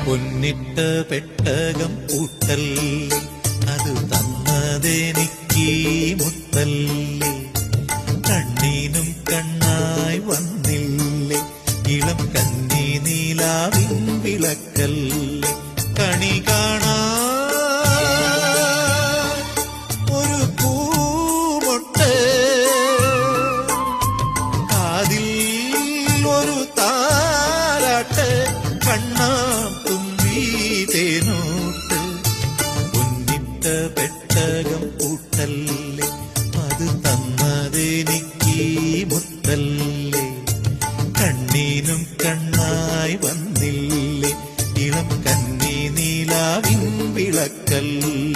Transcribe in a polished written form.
പൊന്നിട്ട പെട്ടകം പൂട്ടല്ലേ, അത് തന്നതെനിക്ക് മുത്തല്ലേ. കണ്ണീനും കണ്ണായി വന്നില്ലേ, ഇളം കന്നി നീലാവിൻ വിളക്കല്ലേ. കണി കാണാ ഒരു പൂമൊട്ട്, കാതിൽ ഒരു താരാട്ട്, കണ്ണാം തുമ്പി തേനോട്ട്. പൊന്നിട്ട പെട്ടകം പൂട്ടല്ലേ, അത് തന്നതെനിക്ക് മുത്തല്ലേ. കണ്ണീനും കണ്ണായി വന്നില്ലേ, ഇളം കന്നി നീലാവിൻ വിളക്കല്ലേ.